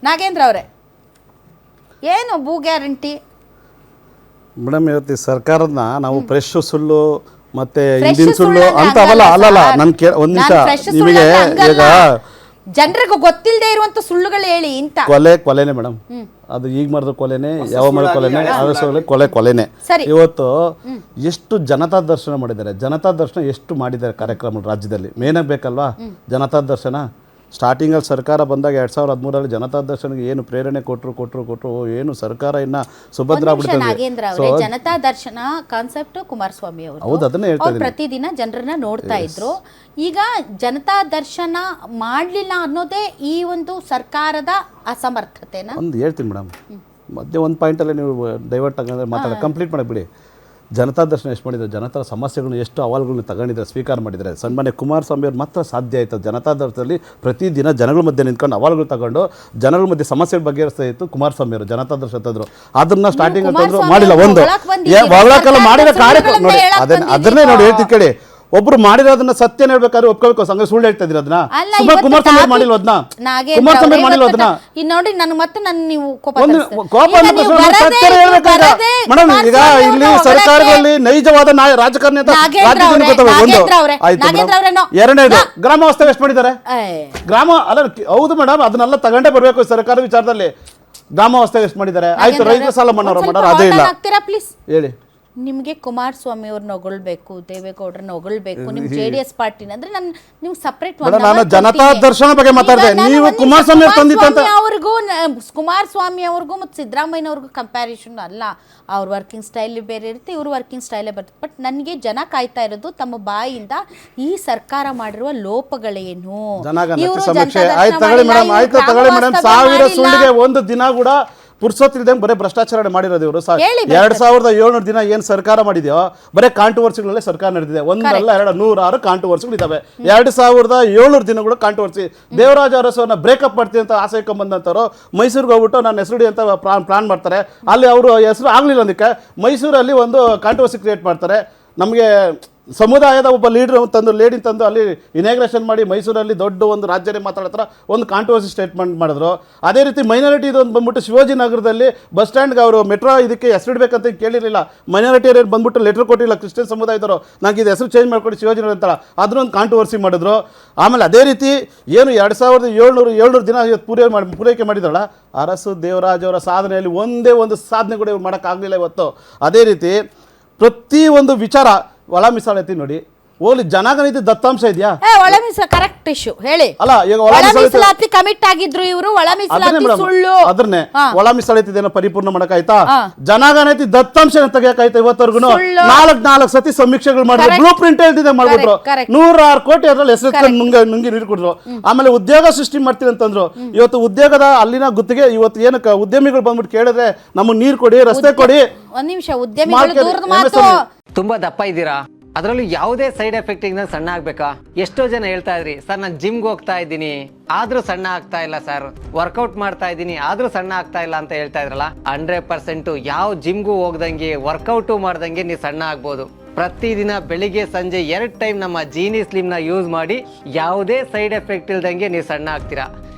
ನಾಗೇಂದ್ರ ಅವರೇ ಏನು ಭೂ ಗ್ಯಾರಂಟಿ ಮೇಡಮ್ ಇವತ್ತು ಸರ್ಕಾರದನ್ನ ನಾವು ಫ್ರೆಶ್ ಸುಳ್ಳು ಮತ್ತೆ ಹಿಂದಿನ ಸುಳ್ಳು ಅಂತ ಅಲ್ಲಲ್ಲ ನನ್ ಒಂದ್ ನಿಮಿಷ ನಿಮಗೆ ಈಗ ಜನರಿಗೆ ಗೊತ್ತಿಲ್ಲದೆ ಇರುವಂತ ಸುಳ್ಳುಗಳು ಹೇಳಿ ಇಂತ ಕೊಲೆನೇ ಮೇಡಮ್ ಅದು ಈಗ ಮಾಡಿದ ಕೊಲೆನೇ ಯಾವ ಮಾಡಿದ ಕೊಲೆನೇ ಕೊಲೆನೇ ಇವತ್ತು ಎಷ್ಟು ಜನತಾ ದರ್ಶನ ಮಾಡಿದ್ದಾರೆ ಜನತಾ ದರ್ಶನ ಎಷ್ಟು ಮಾಡಿದ್ದಾರೆ ಕಾರ್ಯಕ್ರಮ ರಾಜ್ಯದಲ್ಲಿ ಮೇನ್ ಬೇಕಲ್ವಾ ಜನತಾ ದರ್ಶನ ಸ್ಟಾರ್ಟಿಂಗಲ್ಲಿ ಸರ್ಕಾರ ಬಂದಾಗ 2013 ಜನತಾ ದರ್ಶನಕ್ಕೆ ಏನು ಪ್ರೇರಣೆ ಕೊಟ್ಟರು ಏನು ಸರ್ಕಾರ ಇನ್ನ ಸುಭದ್ರ ನಾಗೇಂದ್ರ ಜನತಾ ದರ್ಶನ ಕಾನ್ಸೆಪ್ಟ್ ಕುಮಾರಸ್ವಾಮಿ ಅವರು ಹೌದು ಅದನ್ನೇ ಹೇಳ್ತಾ ಇದ್ದೀನಿ ಪ್ರತಿದಿನ ಜನರನ್ನ ನೋಡ್ತಾ ಇದ್ರು ಈಗ ಜನತಾ ದರ್ಶನ ಮಾಡಲಿಲ್ಲ ಅನ್ನೋದೇ ಈ ಒಂದು ಸರ್ಕಾರದ ಅಸಮರ್ಥತೆನ ಒಂದು ಹೇಳ್ತೀನಿ ಮೇಡಮ್ ಮಧ್ಯೆ ಒಂದು ಪಾಯಿಂಟಲ್ಲೇ ನೀವು ಡೈವರ್ಟ್ ಆಗಂದ್ರೆ ಮಾತಾಡ ಕಂಪ್ಲೀಟ್ ಮಾಡಿಬಿಡಿ ಜನತಾ ದರ್ಶನ ಎಷ್ಟು ಮಾಡಿದ್ದಾರೆ ಜನತಾ ಸಮಸ್ಯೆಗಳನ್ನ ಎಷ್ಟು ಅಹವಾಲುಗಳನ್ನ ತಗೊಂಡಿದ್ದಾರೆ ಸ್ವೀಕಾರ ಮಾಡಿದ್ದಾರೆ ಸನ್ಮಾನ್ಯ ಕುಮಾರಸ್ವಾಮಿ ಅವ್ರು ಮಾತ್ರ ಸಾಧ್ಯ ಆಯಿತು ಜನತಾ ದರ್ಶನದಲ್ಲಿ ಪ್ರತಿದಿನ ಜನಗಳ ಮಧ್ಯೆ ನಿಂತ್ಕೊಂಡು ಅಹವಾಲುಗಳು ತಗೊಂಡು ಜನಗಳ ಮಧ್ಯೆ ಸಮಸ್ಯೆ ಬಗೆಹರಿಸ್ತಾ ಇತ್ತು ಕುಮಾರಸ್ವಾಮಿ ಅವರು ಜನತಾ ದರ್ಶನ ತಂದರು ಅದನ್ನ ಸ್ಟಾರ್ಟಿಂಗ್ ಅಂತಂದ್ರು ಮಾಡಿಲ್ಲ ಒಂದು ಒಳಕಲ್ಲ ಮಾಡಿರೋ ಕಾರ್ಯಕ್ರಮ ನೋಡಿ ಅದನ್ನೇ ನೋಡಿ ಹೇಳ್ತೀವಿ ಕೇಳಿ ಒಬ್ರು ಮಾಡಿರೋದನ್ನ ಸತ್ಯ ಹೇಳ್ಬೇಕಾದ್ರೆ ಒಪ್ಕೊಳ್ಕೋ ಸಂಘ ಸುಳ್ಳು ಹೇಳ್ತಾ ಇದ್ರಿ ಅದನ್ನ ಕುಮಾರಸ್ವಾಮಿ ಮಾಡಿಲ್ವ ಅದನ್ನ ಕುಮಾರಸ್ವಾಮಿ ಮಾಡಿಲ್ವ ಅದನ್ನ ನೋಡಿ ನಾನು ಮತ್ತೆ ನನ್ನ ನೀವು ಕೋಪ ಸತ್ಯ ಹೇಳ್ಬೇಕಾದ್ರೆ ಮೇಡಮ್ ಈಗ ಇಲ್ಲಿ ಸರ್ಕಾರದಲ್ಲಿ ನೈಜವಾದ ರಾಜಕಾರಣಿ ಅಂತ ರಾಜ್ಯದಲ್ಲಿ ಗೊತ್ತವೆ ಒಂದು ಆಯ್ತು ಎರಡನೇದು ಗ್ರಾಮ ವಾಸ್ತವ ಎಷ್ಟು ಮಾಡಿದ್ದಾರೆ ಗ್ರಾಮ ಅಲ್ಲ ಹೌದು ಮೇಡಮ್ ಅದನ್ನೆಲ್ಲ ತಗೊಂಡೇ ಬರ್ಬೇಕು ಸರ್ಕಾರ ವಿಚಾರದಲ್ಲಿ ಗ್ರಾಮ ವಾಸ್ತವ ಎಷ್ಟು ಮಾಡಿದ್ದಾರೆ ಆಯ್ತು ರೈತ ಸಾಲ ಮನ್ನಾ ಮಾಡೋರು ಅದೇ ಇಲ್ಲ ಹೇಳಿ ನಿಮಗೆ ಕುಮಾರಸ್ವಾಮಿ ಅವ್ರನ್ನ ಹೊಗಳ್ಬೇಕು ದೇವೇಗೌಡರನ್ನ ಹೊಗಳ್ಬೇಕು ನಿಮ್ JDS ಪಾರ್ಟಿನ ಅಂದ್ರೆ ನಾನು ನಿಮ್ಗೆ ಸಪರೇಟ್ ಜನತಾ ದರ್ಶನ ಬಗ್ಗೆ ಮಾತಾಡಿದೆ ನೀವು ಕುಮಾರಸ್ವಾಮಿ ಅವ್ರಿಗೂ ಮತ್ತು ಸಿದ್ದರಾಮಯ್ಯನವ್ರಿಗೂ ಕಂಪ್ಯಾರಿಸನ್ ಅಲ್ಲ ಅವ್ರ ವರ್ಕಿಂಗ್ ಸ್ಟೈಲ್ ಬೇರೆ ಇರುತ್ತೆ ಇವ್ರ ವರ್ಕಿಂಗ್ ಸ್ಟೈಲೇ ಬರುತ್ತೆ ಬಟ್ ನನಗೆ ಜನ ಕಾಯ್ತಾ ಇರೋದು ತಮ್ಮ ಬಾಯಿಂದ ಈ ಸರ್ಕಾರ ಮಾಡಿರುವ ಲೋಪಗಳೇನು ಸಾವಿರ ಸುಳ್ಳಿಗೆ ಒಂದು ದಿನ ಕೂಡ ಪುರ್ಸೊತ್ತಿಲ್ದಂಗೆ ಬರೀ ಭ್ರಷ್ಟಾಚಾರ ಮಾಡಿರೋದು ಇವರು 2700 ದಿನ ಏನು ಸರ್ಕಾರ ಮಾಡಿದೆಯೋ ಬರೀ ಕಾಂಟ್ರವರ್ಸಿಗಳಲ್ಲೇ ಸರ್ಕಾರ ನಡೆದಿದೆ ಒಂದಲ್ಲ 106 ಕಾಂಟ್ರವರ್ಸಿಗಳು ಇದಾವೆ 2700 ದಿನಗಳು ಕಾಂಟ್ರವರ್ಸಿ ದೇವರಾಜ ಅರಸವ್ರನ್ನ ಬ್ರೇಕಪ್ ಮಾಡ್ತೀನಿ ಅಂತ ಆಸೆ ಬಂದಂತವ್ರು ಮೈಸೂರಿಗೆ ಹೋಗ್ಬಿಟ್ಟು ನಾನು ಹೆಸರು ಅಂತ ಪ್ಲಾನ್ ಮಾಡ್ತಾರೆ ಅಲ್ಲಿ ಅವರು ಹೆಸರು ಆಗಲಿಲ್ಲ ಅದಕ್ಕೆ ಮೈಸೂರಲ್ಲಿ ಒಂದು ಕಾಂಟ್ರವರ್ಸಿ ಕ್ರಿಯೇಟ್ ಮಾಡ್ತಾರೆ ನಮಗೆ ಸಮುದಾಯದ ಒಬ್ಬ ಲೀಡರ್ ತಂದು ಲೇಡಿ ತಂದು ಅಲ್ಲಿ ಇನಾಗ್ರೇಷನ್ ಮಾಡಿ ಮೈಸೂರಲ್ಲಿ ದೊಡ್ಡ ಒಂದು ರಾಜ್ಯನೇ ಮಾತಾಡ್ತಾರೆ ಒಂದು ಕಾಂಟ್ರವರ್ಸಿ ಸ್ಟೇಟ್ಮೆಂಟ್ ಮಾಡಿದ್ರು ಅದೇ ರೀತಿ ಮೈನಾರಿಟಿ ಇದೊಂದು ಬಂದ್ಬಿಟ್ಟು ಶಿವಾಜಿನಗರದಲ್ಲಿ ಬಸ್ ಸ್ಟ್ಯಾಂಡ್ಗೆ ಅವರು ಮೆಟ್ರೋ ಇದಕ್ಕೆ ಹೆಸರಿಡ್ಬೇಕಂತ ಕೇಳಿರಲಿಲ್ಲ ಮೈನಾರಿಟಿ ಅವ್ರು ಬಂದ್ಬಿಟ್ಟು ಲೆಟರ್ ಕೊಟ್ಟಿಲ್ಲ ಕ್ರಿಶ್ಚಿಯನ್ ಸಮುದಾಯದವರು ನಂಗೆ ಇದು ಹೆಸರು ಚೇಂಜ್ ಮಾಡ್ಕೊಡಿ ಶಿವಾಜಿನಗರ ಅಂತ ಅದನ್ನೊಂದು ಕಾಂಟ್ರವರ್ಸಿ ಮಾಡಿದ್ರು ಆಮೇಲೆ ಅದೇ ರೀತಿ ಏನು 2700 ದಿನ ಪೂರೈಕೆ ಮಾಡಿದ್ರಲ್ಲ ಅರಸು ದೇವರಾಜ್ ಅವರ ಸಾಧನೆಯಲ್ಲಿ ಒಂದೇ ಒಂದು ಸಾಧನೆ ಕೂಡ ಇವ್ರು ಮಾಡೋಕ್ಕಾಗಲಿಲ್ಲ ಇವತ್ತು ಅದೇ ರೀತಿ ಪ್ರತಿ ಒಂದು ವಿಚಾರ ಒಳ ಮೀಸಲಾತಿ ನೋಡಿ ಹೋಗ್ಲಿ ಜನಗಣತಿ ದತ್ತಾಂಶ ಇದೆಯಾ ಒಳ ಮೀಸಲಾತಿ ಕರೆಕ್ಟ್ ಇಶ್ಯೂ ಹೇಳಿ ಅಲ್ಲ ಈಗ ಒಳ ಮೀಸಲಾತಿ ಕಮಿಟ್ ಆಗಿದ್ರು ಇವರು ಒಳ ಮೀಸಲಾತಿ ಸುಳ್ಳು ಅದನ್ನೇ ಒಳ ಮೀಸಲಾತಿ ಇದನ್ನ ಪರಿಪೂರ್ಣ ಮಾಡಕಾಯ್ತಾ ಜನಗಣತಿ ದತ್ತಾಂಶ ತೆಗಿಯಕಾಯ್ತಾ ಇವತ್ತವರೆಗೂ 4 ಸತಿ ಸಮೀಕ್ಷೆಗಳು ಮಾಡಿದ್ರು ಬ್ಲೂ ಪ್ರಿಂಟ್ ಹೇಳ್ತಿದೆ ಮಾಡ್ಬಿಟ್ರು 106 ಕೋಟಿ ಅದ್ರಲ್ಲಿ ಹೆಸರು ನುಂಗಿ ನೀರು ಕೊಡ್ರು ಆಮೇಲೆ ಉದ್ಯೋಗ ಸೃಷ್ಟಿ ಮಾಡ್ತೀನಿ ಅಂತಂದ್ರು ಇವತ್ತು ಉದ್ಯೋಗದ ಅಲ್ಲಿನ ಗುತ್ತಿಗೆ ಇವತ್ತು ಏನಕ್ಕೆ ಉದ್ಯಮಿಗಳು ಬಂದ್ಬಿಟ್ಟು ಕೇಳಿದ್ರೆ ನಮಗೆ ನೀರು ಕೊಡಿ ರಸ್ತೆ ಕೊಡಿ ಒಂದ್ ನಿಮಿಷ ಉದ್ಯಮಿಗಳು ತುಂಬಾ ದಪ್ಪ ಇದ್ದೀರಾ ಅದರಲ್ಲೂ ಯಾವುದೇ ಸೈಡ್ ಎಫೆಕ್ಟ್ ಇಂದ ಸಣ್ಣ ಆಗ್ಬೇಕಾ ಎಷ್ಟೋ ಜನ ಹೇಳ್ತಾ ಇದ್ರಿ ಸರ್ ನಾನು ಜಿಮ್ಗೆ ಹೋಗ್ತಾ ಇದ್ದೀನಿ ಆದ್ರೂ ಸಣ್ಣ ಆಗ್ತಾ ಇಲ್ಲ ಸರ್ ವರ್ಕೌಟ್ ಮಾಡ್ತಾ ಇದ್ದೀನಿ ಆದ್ರೂ ಸಣ್ಣ ಆಗ್ತಾ ಇಲ್ಲ ಅಂತ ಹೇಳ್ತಾ ಇದ್ರಲ್ಲ 100% ಯಾವ ಜಿಮ್ಗೂ ಹೋಗ್ದಂಗೆ ವರ್ಕೌಟು ಮಾಡ್ದಂಗೆ ನೀವು ಸಣ್ಣ ಆಗ್ಬೋದು ಪ್ರತಿದಿನ ಬೆಳಿಗ್ಗೆ ಸಂಜೆ 2 ಟೈಮ್ ನಮ್ಮ ಜೀನಿ ಸ್ಲಿಮ್ ನ ಯೂಸ್ ಮಾಡಿ ಯಾವುದೇ ಸೈಡ್ ಎಫೆಕ್ಟ್ ಇಲ್ದಂಗೆ ನೀವು ಸಣ್ಣ ಆಗ್ತೀರಾ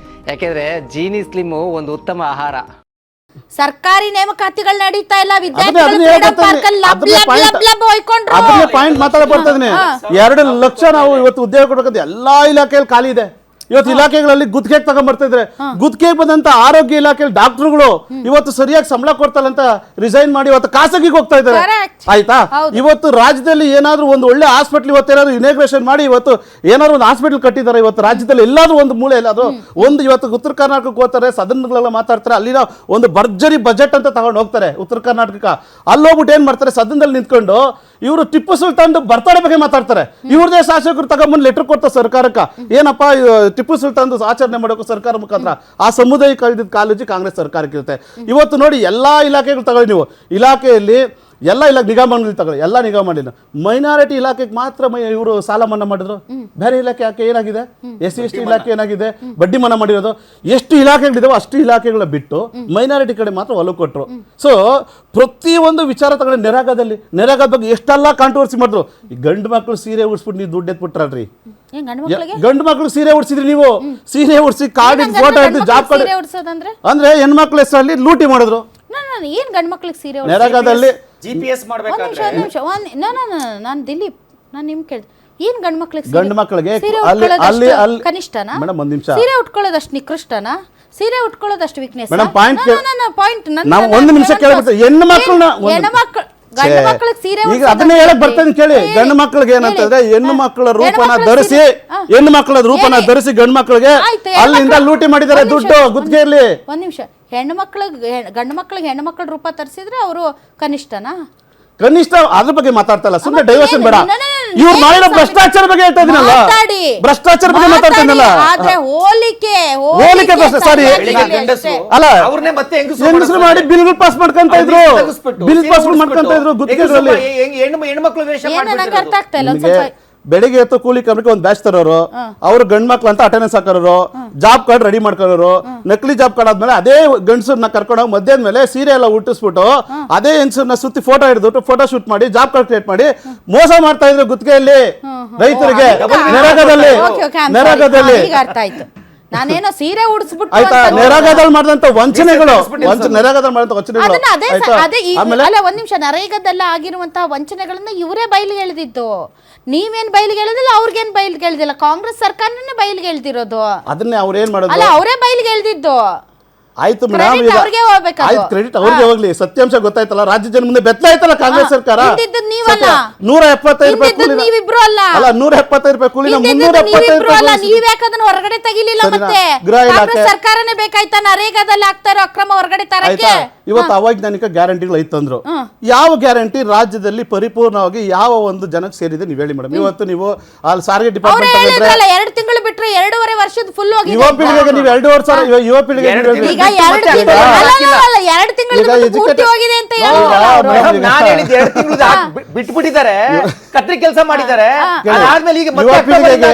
ಯಾಕೆಂದ್ರೆ ಜೀನಿ ಸ್ಲಿಮ್ ಒಂದು ಉತ್ತಮ ಆಹಾರ ಸರ್ಕಾರಿ ನೇಮಕಾತಿಗಳು ನಡೀತಾ ಇಲ್ಲ ಪಾಯಿಂಟ್ ಮಾತಾಡ ಬರ್ತಾ ಇದೀನಿ 2 ಲಕ್ಷ ನಾವು ಇವತ್ತು ಉದ್ಯೋಗ ಕೊಡೋಕೆ ಎಲ್ಲಾ ಇಲಾಖೆಯಲ್ಲಿ ಖಾಲಿ ಇದೆ ಇವತ್ತು ಇಲಾಖೆಗಳಲ್ಲಿ ಗುತ್ತಿಗೆ ತಗೊಂಡ್ಬರ್ತಾ ಇದ್ರೆ ಗುತ್ತಿಗೆ ಬಂದಂತ ಆರೋಗ್ಯ ಇಲಾಖೆಯಲ್ಲಿ ಡಾಕ್ಟರ್ಗಳು ಇವತ್ತು ಸರಿಯಾಗಿ ಸಂಬಳ ಕೊಡ್ತಾರೆ ಅಂತ ರಿಸೈನ್ ಮಾಡಿ ಇವತ್ತು ಖಾಸಗಿಗೆ ಹೋಗ್ತಾ ಇದ್ದಾರೆ ಆಯ್ತಾ ಇವತ್ತು ರಾಜ್ಯದಲ್ಲಿ ಏನಾದ್ರು ಒಂದು ಒಳ್ಳೆ ಹಾಸ್ಪಿಟಲ್ ಇವತ್ತು ಏನಾದ್ರು ಇನಾಗ್ರೇಷನ್ ಮಾಡಿ ಇವತ್ತು ಏನಾದ್ರು ಒಂದು ಹಾಸ್ಪಿಟಲ್ ಕಟ್ಟಿದ್ದಾರೆ ಇವತ್ತು ರಾಜ್ಯದಲ್ಲಿ ಎಲ್ಲಾದ್ರೂ ಒಂದು ಮೂಲೆ ಎಲ್ಲಾದ್ರೂ ಒಂದು ಇವತ್ತು ಉತ್ತರ ಕರ್ನಾಟಕಕ್ಕೆ ಹೋಗ್ತಾರೆ ಸದನಗಳೆಲ್ಲ ಮಾತಾಡ್ತಾರೆ ಅಲ್ಲಿನ ಒಂದು ಭರ್ಜರಿ ಬಜೆಟ್ ಅಂತ ತಗೊಂಡು ಹೋಗ್ತಾರೆ ಉತ್ತರ ಕರ್ನಾಟಕ ಅಲ್ಲಿ ಹೋಗ್ಬಿಟ್ಟು ಏನ್ ಮಾಡ್ತಾರೆ ಸದನದಲ್ಲಿ ನಿಂತ್ಕೊಂಡು ಇವರು ಟಿಪ್ಪು ಸುಲ್ತಾನ್ ಬರ್ತಡೇ ಬಗ್ಗೆ ಮಾತಾಡ್ತಾರೆ ಇವ್ರದೇ ಶಾಸಕರು ತಗೊಂಡ್ಬಂದು ಲೆಟರ್ ಕೊಡ್ತಾರೆ ಸರ್ಕಾರಕ್ಕೆ ಏನಪ್ಪಾ ಟಿಪ್ಪು ಸುಲ್ತಾನ್ ಆಚರಣೆ ಮಾಡೋಕೆ ಸರ್ಕಾರ ಮುಖಾಂತರ ಆ ಸಮುದಾಯ ಕಾಲೇಜು ಕಾಂಗ್ರೆಸ್ ಸರ್ಕಾರಕ್ಕೆ ಇರುತ್ತೆ ಇವತ್ತು ನೋಡಿ ಎಲ್ಲಾ ಇಲಾಖೆಗಳು ತಗೊಳ್ಳಿ ನೀವು ಇಲಾಖೆಯಲ್ಲಿ ಎಲ್ಲ ಇಲ್ಲ ನಿಗಾ ಮಂಡಳಿ ತಗೊಳ್ಳಿ, ಎಲ್ಲ ನಿಗಾ ಮಂಡಳಿನ ಮೈನಾರಿಟಿ ಇಲಾಖೆಗೆ ಮಾತ್ರ ಇವರು ಸಾಲ ಮನ್ನಾ ಮಾಡಿದ್ರು. ಬೇರೆ ಇಲಾಖೆ ಯಾಕೆ ಏನಾಗಿದೆ? SC/ST ಇಲಾಖೆ ಏನಾಗಿದೆ? ಬಡ್ಡಿ ಮನ್ನಾ ಮಾಡಿರೋದು. ಎಷ್ಟು ಇಲಾಖೆಗಳಿದಾವೆ ಅಷ್ಟು ಇಲಾಖೆಗಳ ಬಿಟ್ಟು ಮೈನಾರಿಟಿ ಕಡೆ ಮಾತ್ರ ಒಲವು ಕೊಟ್ಟರು. ಸೊ ಪ್ರತಿಯೊಂದು ವಿಚಾರ ತಗೊಂಡು ನೆರಾಗದ ಬಗ್ಗೆ ಎಷ್ಟೆಲ್ಲ ಕಾಂಟ್ರವರ್ಸಿ ಮಾಡಿದ್ರು. ಈ ಗಂಡು ಮಕ್ಕಳು ಸೀರೆ ಉಡ್ಸ್ಬಿಟ್ಟು ನೀವು ದುಡ್ಡು ಎತ್ಬಿಟ್ರಲ್ರಿ. ಗಂಡು ಮಕ್ಕಳು ಸೀರೆ ಉಡ್ಸಿದ್ರಿ, ನೀವು ಸೀರೆ ಉಡ್ಸಿ ಕಾರ್ಡ್ ಫೋಟೋ ಹಿಡಿದು ಜಾಬ್ ಕಾರ್ಡ್ ಅಂದ್ರೆ ಹೆಣ್ಮಕ್ಳ ಹೆಸರಲ್ಲಿ ಲೂಟಿ ಮಾಡಿದ್ರು. ಏನ್ ಗಂಡು ಮಕ್ಳಿಗೆ ಸೀರೆ ನೆರಗದಲ್ಲಿ GPS ಮಾಡ್ಬೇಕಾದ್ರೆ ನಾನು ದಿಲೀಪ್ ನಾನು ನಿಮ್ ಕೇಳ್ದೆ ಏನ್ ಗಂಡು ಮಕ್ಕಳಿಗೆ ಕನಿಷ್ಠನಾ? ಮೇಡಮ್ ಒಂದ್ ನಿಮಿಷ, ಸೀರೆ ಉಟ್ಕೊಳ್ಳೋದಷ್ಟು ನಿಕೃಷ್ಟನಾ? ಸೀರೆ ಉಟ್ಕೊಳ್ಳೋದಷ್ಟು ವೀಕ್ನೆಸ್? ಮೇಡಮ್ ಪಾಯಿಂಟ್ ನಾನು ನಾವು ಒಂದು ನಿಮಿಷ ಕೇಳ್ಬಿಟ್ಟು ಹೆಣ್ಣು ಮಕ್ಕಳನ್ನ ಗಂಡು ಮಕ್ಕಳಿಗೆ ಸೀರೆ ಈಗ ಅದನ್ನೇ ಹೇಳಕ್ ಬರ್ತೇನೆ ಕೇಳಿ. ಗಂಡು ಮಕ್ಕಳಿಗೆ ಏನಂತಂದ್ರೆ ಹೆಣ್ಣು ಮಕ್ಕಳ ರೂಪನ ಧರಿಸಿ ಗಂಡು ಮಕ್ಕಳಿಗೆ ಅಲ್ಲಿಂದ ಲೂಟಿ ಮಾಡಿದ್ದಾರೆ ದುಡ್ಡು ಗುತ್ತಿಗೆಯಲ್ಲಿ. ಒಂದ್ ನಿಮಿಷ, ಗಂಡು ಮಕ್ಕಳಿಗೆ ಹೆಣ್ಣು ಮಕ್ಕಳ ರೂಪ ತರಿಸಿದ್ರೆ ಅವರು ಕನಿಷ್ಠನಾ? ಕನಿಷ್ಠ ಅದ್ರ ಬಗ್ಗೆ ಮಾತಾಡ್ತಲ್ಲ, ಸುಮ್ಮನೆ ಡೈವರ್ಷನ್ ಬೇಡ. ಇವ್ರು ಮಾಡಿರೋ ಭ್ರಷ್ಟಾಚಾರ ಬಗ್ಗೆ ಹೇಳ್ತಾ ಇದೀನಲ್ಲ, ಭ್ರಷ್ಟಾಚಾರ ಬಗ್ಗೆ ಮಾತಾಡ್ತಾ ಇದ್ದಲ್ಲ. ಆದ್ರೆ ಹೋಲಿಕೆ ಸಾರಿ ಅಲ್ಲ, ಅವ್ರನ್ನೇ ಮತ್ತೆ ಹೆಂಗಸರು ಮಾಡಿ ಬಿಲ್ ಪಾಸ್ ಮಾಡ್ಕೊಂತ ಇದ್ರು, ಗುತ್ತಿಗೆಗಳಲ್ಲಿ. ಹೆಣ್ಮಕ್ಳು ವೇಷ ನಂಗೆ ಅರ್ಥ ಆಗ್ತಾ ಇಲ್ಲ ಒಂದ್ ಸ್ವಲ್ಪ. ಬೆಳಿಗ್ಗೆ ಎತ್ತು ಕೂಲಿ ಕಂಪ್ನಿಗೆ ಒಂದು ಬ್ಯಾಚ್ ತರೋರು, ಅವ್ರು ಗಂಡ್ ಮಕ್ಳು ಅಂತ ಅಟೆಂಡೆನ್ಸ್ ಹಾಕೋರು, ಜಾಬ್ ಕಾರ್ಡ್ ರೆಡಿ ಮಾಡ್ಕೊಳ್ಳೋರು, ನಕಲಿ ಜಾಬ್ ಕಾರ್ಡ್ ಆದ್ಮೇಲೆ ಅದೇ ಗಂಡಸರ್ನ ಕರ್ಕೊಂಡೋಗಿ ಮಧ್ಯಾಹ್ನ ಮೇಲೆ ಸೀರೆ ಎಲ್ಲ ಉಟ್ಟಿಸ್ಬಿಟ್ಟು ಅದೇ ಹೆಂಗಸರ್ನ ಸುತ್ತಿ ಫೋಟೋ ಹಿಡಿದು ಫೋಟೋ ಶೂಟ್ ಮಾಡಿ ಜಾಬ್ ಕಾರ್ಡ್ ಕ್ರಿಯೇಟ್ ಮಾಡಿ ಮೋಸ ಮಾಡ್ತಾ ಇದ್ರು ಗುತ್ತಿಗೆಯಲ್ಲಿ ರೈತರಿಗೆ. ನೆರಗದಲ್ಲಿ ಅರ್ಥ ಆಯ್ತು. ನಾನೇನೋ ಸೀರೆ ಉಡಿಸ್ಬಿಟ್ಟು ಆಯ್ತಾ, ನೆರಗದಲ್ಲಿ ಮಾಡಿದಂತ ವಂಚನೆಗಳು, ನೆರಗದಲ್ಲಿ ಮಾಡಿದಂತ ವಂಚನೆಗಳು. ಅಲ್ಲ ಒಂದ್ ನಿಮಿಷ, ನರೇಗಾದಲ್ಲ ಆಗಿರುವಂತಹ ವಂಚನೆಗಳನ್ನ ಇವರೇ ಬಯಲಿಗೆ ಎಳೆದಿದ್ದು. ನೀವೇನ್ ಬಯಲಿಗೆ ಎಳೆದಿಲ್ಲ, ಅವ್ರಿಗೇನ್ ಬಯಲಿಗೆ ಎಳೆದಿಲ್ಲ, ಕಾಂಗ್ರೆಸ್ ಸರ್ಕಾರನೇ ಬಯಲಿಗೆ ಎಳೆದಿರೋದು. ಅದನ್ನೇ ಅವ್ರೇನ್ ಮಾಡೋದು? ಅಲ್ಲ ಅವರೇ ಬಯಲಿಗೆ ಎಳೆದಿದ್ದು. ಆಯ್ತು ಮೇಡಮ್, ಆಯ್ತು ಕ್ರೆಡಿಟ್ ಅವ್ರಿಗೆ ಹೋಗ್ಲಿ. ಸತ್ಯಾಂಶ ಗೊತ್ತಾಯ್ತಲ್ಲ, ರಾಜ್ಯ ಜನ ಮುಂದೆ ಬೆತ್ತಲ ಆಯ್ತಲ್ಲ ಕಾಂಗ್ರೆಸ್ ಸರ್ಕಾರ. 175 ರೂಪಾಯಿ ಕೂಲಿ, ಅಲ್ಲ 175 ರೂಪಾಯಿ ಕೂಲಿನ 375 ರೂಪಾಯಿ. ನೀವ್ಯಾಕದನ್ನ ಹೊರಗಡೆ ತೆಗಿಲಿಲ್ಲ? ಮತ್ತೆ ಕಾಂಗ್ರೆಸ್ ಸರ್ಕಾರನೇ ಬೇಕಾಯ್ತಾ ನರೇಗಾದಲ್ಲಿ ಆಗ್ತಾ ಇರೋ ಅಕ್ರಮ ಹೊರಗಡೆ ತರಕ್ಕೆ? ಇವತ್ತು ಅವೈಜ್ಞಾನಿಕ ಗ್ಯಾರಂಟಿಗಳು ಐತಂದ್ರು. ಯಾವ ಗ್ಯಾರಂಟಿ ರಾಜ್ಯದಲ್ಲಿ ಪರಿಪೂರ್ಣವಾಗಿ ಯಾವ ಒಂದು ಜನಕ್ಕೆ ಸೇರಿದೆ ನೀವು ಹೇಳಿ ಮೇಡಮ್. ಇವತ್ತು ನೀವು ಅಲ್ಲಿ ಸಾರಿಗೆ ಡಿಪಾರ್ಟ್ಮೆಂಟ್ 2 ತಿಂಗಳು ಬಿಟ್ರೆ 2.5 ವರ್ಷದ ಫುಲ್ ಹೋಗಿದೆ. ಯುವ ಪೀಳಿಗೆಗೆ ನೀವು 2.5 ಸಾವಿರ, ಯುವ ಪೀಳಿಗೆ 2 ತಿಂಗಳು ಪೂರ್ತಿ ಹೋಗಿದೆ ಅಂತ ನಾನು ಹೇಳಿದ್ದು 2 ತಿಂಗಳು ಬಿಟ್ಬಿಟ್ಟಿದ್ದಾರೆ, ಕತ್ರಿ ಕೆಲಸ ಮಾಡಿದ್ದಾರೆ. ಆದ್ಮೇಲೆ ಈಗ ಯುವ ಪೀಳಿಗೆಗೆ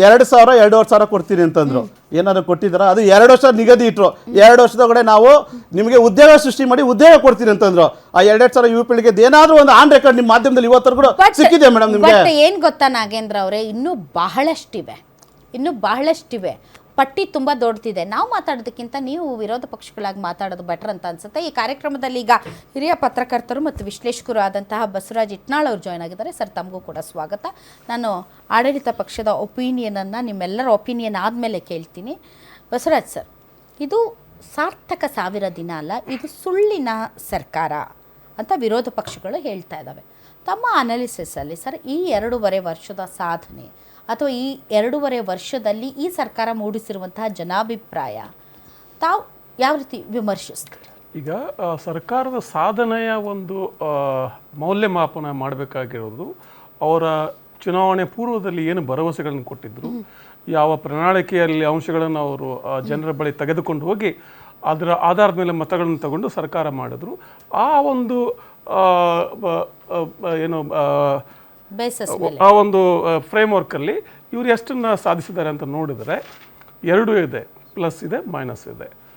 2,000 2.5 ಸಾವಿರ ಕೊಡ್ತೀನಿ ಅಂತಂದ್ರು. ಏನಾದ್ರು ಕೊಟ್ಟಿದಾರ? ಅದು 2 ವರ್ಷ ನಿಗದಿ ಇಟ್ರು. 2 ವರ್ಷದೊಳಗಡೆ ನಾವು ನಿಮಗೆ ಉದ್ಯೋಗ ಸೃಷ್ಟಿ ಮಾಡಿ ಉದ್ಯೋಗ ಕೊಡ್ತೀನಿ ಅಂತಂದ್ರು. ಆ 2.5 ಸಾವಿರ ಯುವ ಪೀಳಿಗೆ ಏನಾದ್ರು ಒಂದು ಆನ್ ರೆಕಾರ್ಡ್ ನಿಮ್ಮ ಮಾಧ್ಯಮದಲ್ಲಿ ಇವತ್ತರೆಗೂ ಸಿಕ್ಕಿದೆ ಮೇಡಮ್ ನಿಮ್ಗೆ? ಏನ್ ಗೊತ್ತಾ ನಾಗೇಂದ್ರ ಅವರೇ, ಇನ್ನೂ ಬಹಳಷ್ಟಿವೆ. ಪಟ್ಟಿ ತುಂಬ ದೊಡ್ಡದಿದೆ. ನಾವು ಮಾತಾಡೋದಕ್ಕಿಂತ ನೀವು ವಿರೋಧ ಪಕ್ಷಗಳಾಗಿ ಮಾತಾಡೋದು ಬೆಟರ್ ಅಂತ ಅನ್ಸುತ್ತೆ. ಈ ಕಾರ್ಯಕ್ರಮದಲ್ಲಿ ಈಗ ಹಿರಿಯ ಪತ್ರಕರ್ತರು ಮತ್ತು ವಿಶ್ಲೇಷಕರು ಆದಂತಹ ಬಸವರಾಜ್ ಇಟ್ನಾಳ್ ಅವರು ಜಾಯ್ನ್ ಆಗಿದ್ದಾರೆ. ಸರ್, ತಮಗೂ ಕೂಡ ಸ್ವಾಗತ. ನಾನು ಆಡಳಿತ ಪಕ್ಷದ ಒಪಿನಿಯನನ್ನು ನಿಮ್ಮೆಲ್ಲರ ಒಪಿನಿಯನ್ ಆದಮೇಲೆ ಕೇಳ್ತೀನಿ. ಬಸವರಾಜ್ ಸರ್, ಇದು ಸಾರ್ಥಕ 1000 ದಿನ ಅಲ್ಲ, ಇದು ಸುಳ್ಳಿನ ಸರ್ಕಾರ ಅಂತ ವಿರೋಧ ಪಕ್ಷಗಳು ಹೇಳ್ತಾ ಇದ್ದಾವೆ. ತಮ್ಮ ಅನಾಲಿಸಿಸಲ್ಲಿ ಸರ್, ಈ 2.5 ವರ್ಷದ ಸಾಧನೆ ಅಥವಾ ಈ 2.5 ವರ್ಷದಲ್ಲಿ ಈ ಸರ್ಕಾರ ಮೂಡಿಸಿರುವಂತಹ ಜನಾಭಿಪ್ರಾಯ ತಾವು ಯಾವ ರೀತಿ ವಿಮರ್ಶಿಸ್ತೀರಿ? ಈಗ ಸರ್ಕಾರದ ಸಾಧನೆಯ ಒಂದು ಮೌಲ್ಯಮಾಪನ ಮಾಡಬೇಕಾಗಿರೋದು ಅವರ ಚುನಾವಣೆ ಪೂರ್ವದಲ್ಲಿ ಏನು ಭರವಸೆಗಳನ್ನು ಕೊಟ್ಟಿದ್ದರು, ಯಾವ ಪ್ರಣಾಳಿಕೆಯಲ್ಲಿ ಅಂಶಗಳನ್ನು ಅವರು ಜನರ ಬಳಿ ತೆಗೆದುಕೊಂಡು ಹೋಗಿ ಅದರ ಆಧಾರದ ಮೇಲೆ ಮತಗಳನ್ನು ತಗೊಂಡು ಸರ್ಕಾರ ಮಾಡಿದ್ರು. ಆ ಒಂದು ಏನು ಆ ಒಂದು ಫ್ರೇಮ್ವರ್ಕಲ್ಲಿ ಇವರು ಎಷ್ಟನ್ನು ಸಾಧಿಸಿದ್ದಾರೆ ಅಂತ ನೋಡಿದರೆ 2 ಇದೆ, ಪ್ಲಸ್ ಇದೆ, ಮೈನಸ್ ಇದೆ.